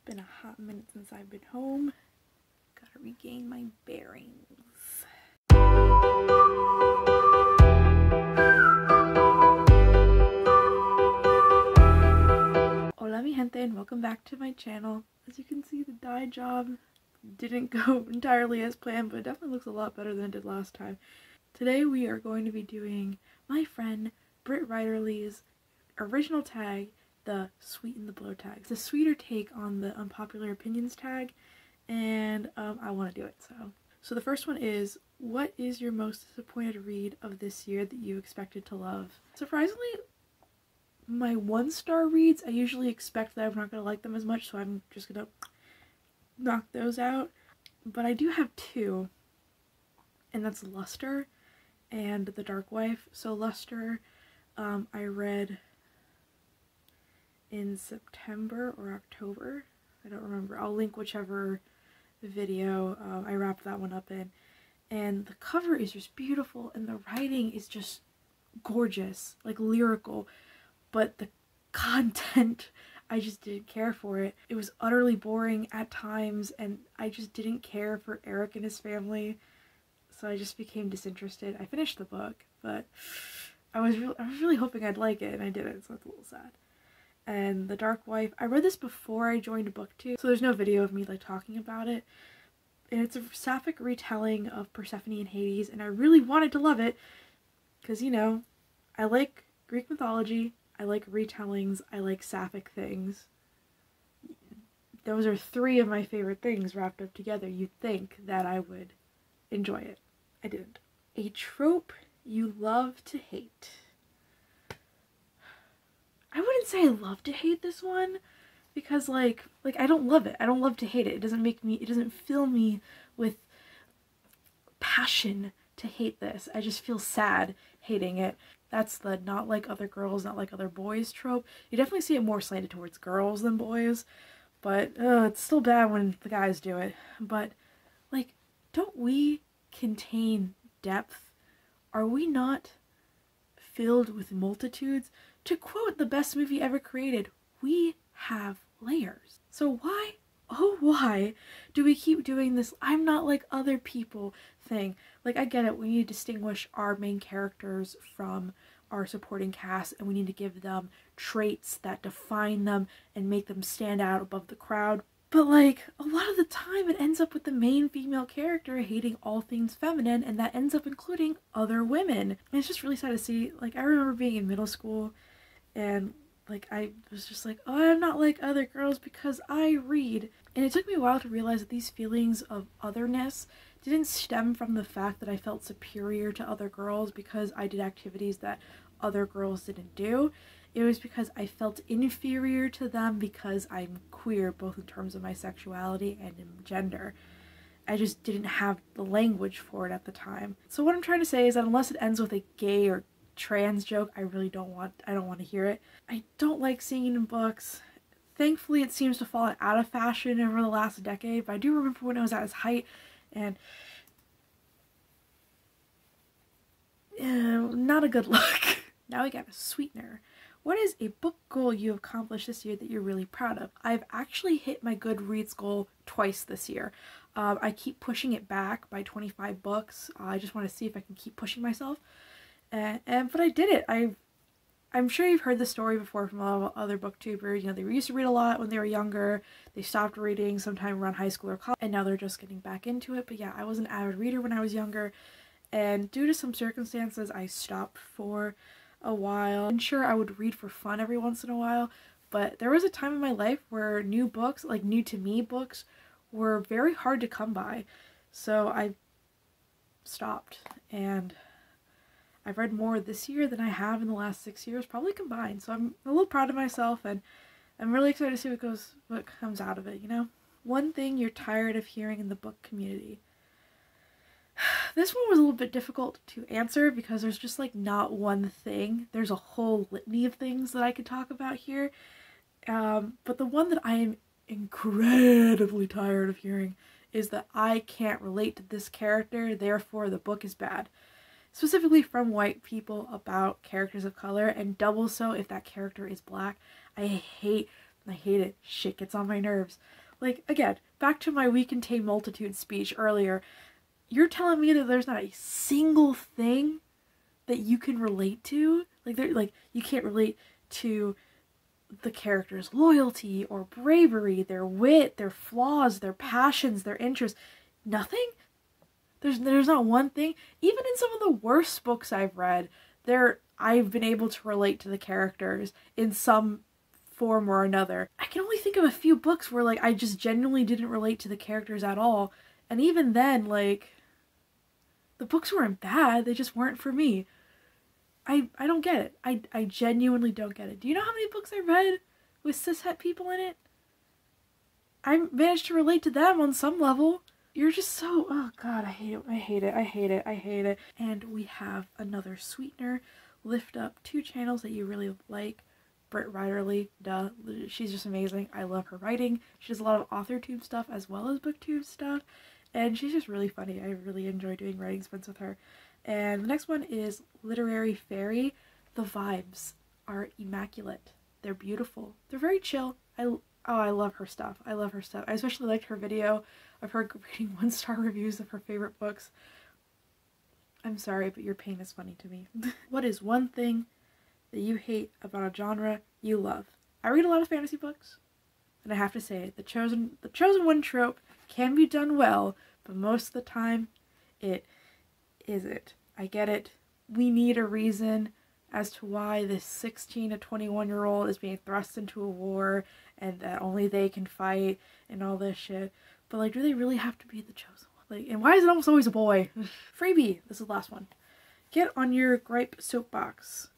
Been a hot minute since I've been home. Gotta regain my bearings. Hola mi gente and welcome back to my channel. As you can see, the dye job didn't go entirely as planned, but it definitely looks a lot better than it did last time. Today we are going to be doing my friend Britt Writerly's original tag, the Sweeten the Blow Tag. It's a sweeter take on the unpopular opinions tag, and I want to do it. So the first one is, what is your most disappointed read of this year that you expected to love? Surprisingly, my 1-star reads, I usually expect that I'm not going to like them as much, so I'm just going to knock those out. But I do have 2, and that's Luster and The Dark Wife. So Luster, I read in September or October. I don't remember. I'll link whichever video I wrapped that one up in. And the cover is just beautiful and the writing is just gorgeous, like lyrical. But the content, I just didn't care for it. It was utterly boring at times and I just didn't care for Eric and his family. So I just became disinterested. I finished the book, but I was really hoping I'd like it and I didn't, so it's a little sad. And The Dark Wife, I read this before I joined BookTube, so there's no video of me like talking about it. And it's a sapphic retelling of Persephone and Hades, and I really wanted to love it because, you know, I like Greek mythology, I like retellings, I like sapphic things. Those are 3 of my favorite things wrapped up together. You'd think that I would enjoy it. I didn't. A trope you love to hate. I wouldn't say I love to hate this one because like I don't love it. I don't love to hate it. It doesn't fill me with passion to hate this. I just feel sad hating it. That's the not like other girls, not like other boys trope. You definitely see it more slanted towards girls than boys, but it's still bad when the guys do it. But like, don't we contain depth? Are we not filled with multitudes? To quote the best movie ever created, we have layers. So why, oh why, do we keep doing this I'm not like other people thing? Like, I get it, we need to distinguish our main characters from our supporting cast and we need to give them traits that define them and make them stand out above the crowd. But like, a lot of the time it ends up with the main female character hating all things feminine, and that ends up including other women. And it's just really sad to see. Like, I remember being in middle school and like I was just like, oh, I'm not like other girls because I read. And it took me a while to realize that these feelings of otherness didn't stem from the fact that I felt superior to other girls because I did activities that other girls didn't do. It was because I felt inferior to them because I'm queer, both in terms of my sexuality and in gender. I just didn't have the language for it at the time. So what I'm trying to say is that unless it ends with a gay or trans joke, I don't want to hear it. I don't like seeing it in books. Thankfully it seems to fall out of fashion over the last decade, but I do remember when it was at its height, and not a good look. Now we got a sweetener. What is a book goal you have accomplished this year that you're really proud of? I've actually hit my Goodreads goal twice this year. I keep pushing it back by 25 books. I just want to see if I can keep pushing myself. But I did it. I'm sure you've heard the story before from a lot of other booktubers. You know, they used to read a lot when they were younger. They stopped reading sometime around high school or college, and now they're just getting back into it. But yeah, I was an avid reader when I was younger, and due to some circumstances, I stopped for a while. I'm sure I would read for fun every once in a while, but there was a time in my life where new books, like new to me books, were very hard to come by. So I stopped, and I've read more this year than I have in the last 6 years, probably combined. So I'm a little proud of myself, and I'm really excited to see what comes out of it, you know? One thing you're tired of hearing in the book community. This one was a little bit difficult to answer because there's just like not one thing. There's a whole litany of things that I could talk about here. But the one that I am incredibly tired of hearing is that I can't relate to this character, therefore the book is bad. Specifically from white people about characters of color, and double so if that character is black. I hate I hate it. Shit gets on my nerves. Like, again, back to my we contain multitude speech earlier. You're telling me that there's not a single thing that you can relate to? Like you can't relate to the character's loyalty or bravery, their wit, their flaws, their passions, their interests. Nothing? There's not one thing. Even in some of the worst books I've read, I've been able to relate to the characters in some form or another. I can only think of a few books where like I just genuinely didn't relate to the characters at all. And even then, like, the books weren't bad, they just weren't for me. I don't get it. I genuinely don't get it. Do you know how many books I read with cishet people in it? I managed to relate to them on some level. You're just so, oh god, I hate it, I hate it, I hate it, I hate it. And we have another sweetener. Lift up 2 channels that you really like. Britt Writerly, duh, she's just amazing. I love her writing. She does a lot of AuthorTube stuff as well as BookTube stuff, and she's just really funny. I really enjoy doing writing sprints with her. And the next one is LiteraryFairy. The vibes are immaculate. They're beautiful. They're very chill. I love her stuff. I love her stuff. I especially liked her video of her reading 1-star reviews of her favorite books. I'm sorry, but your pain is funny to me. What is one thing that you hate about a genre you love? I read a lot of fantasy books, and I have to say, the chosen one trope can be done well, but most of the time, it isn't. I get it. We need a reason as to why this 16 to 21-year-old is being thrust into a war, and that only they can fight, and all this shit. But like, do they really have to be the chosen one? Like, and why is it almost always a boy? Freebie. This is the last one. Get on your gripe soapbox.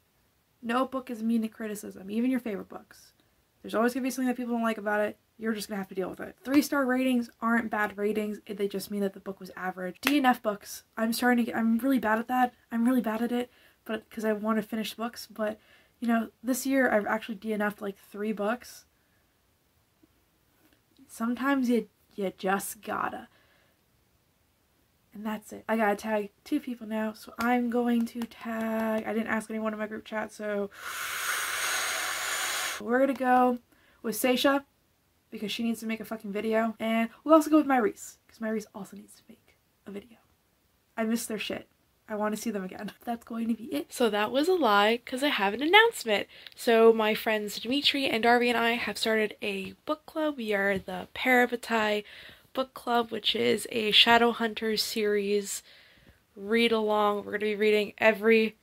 No book is immune to criticism, even your favorite books. There's always going to be something that people don't like about it. You're just going to have to deal with it. 3-star ratings aren't bad ratings. They just mean that the book was average. DNF books. I'm really bad at that. I'm really bad at it, but because I want to finish books. But, you know, this year I've actually DNF'd like 3 books. Sometimes you just gotta. And that's it. I gotta tag 2 people now, so I'm going to tag... I didn't ask anyone in my group chat, so... we're gonna go with Saisha, because she needs to make a fucking video. And we'll also go with Myrese, because Myrese also needs to make a video. I miss their shit. I want to see them again. That's going to be it. So that was a lie, because I have an announcement. So my friends Dimitri and Darby and I have started a book club. We are the Parabatai book club, which is a Shadowhunters series read along. We're going to be reading every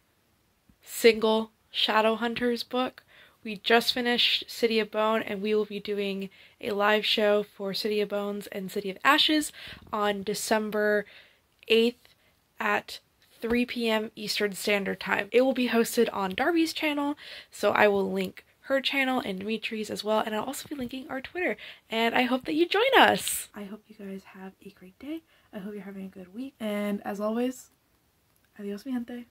single Shadowhunters book. We just finished City of Bone, and we will be doing a live show for City of Bones and City of Ashes on December 8th at 3 p.m. Eastern Standard Time. It will be hosted on Darby's channel, so I will link her channel and Dimitri's as well, and I'll also be linking our Twitter, and I hope that you join us. I hope you guys have a great day. I hope you're having a good week, and as always, adios mi gente.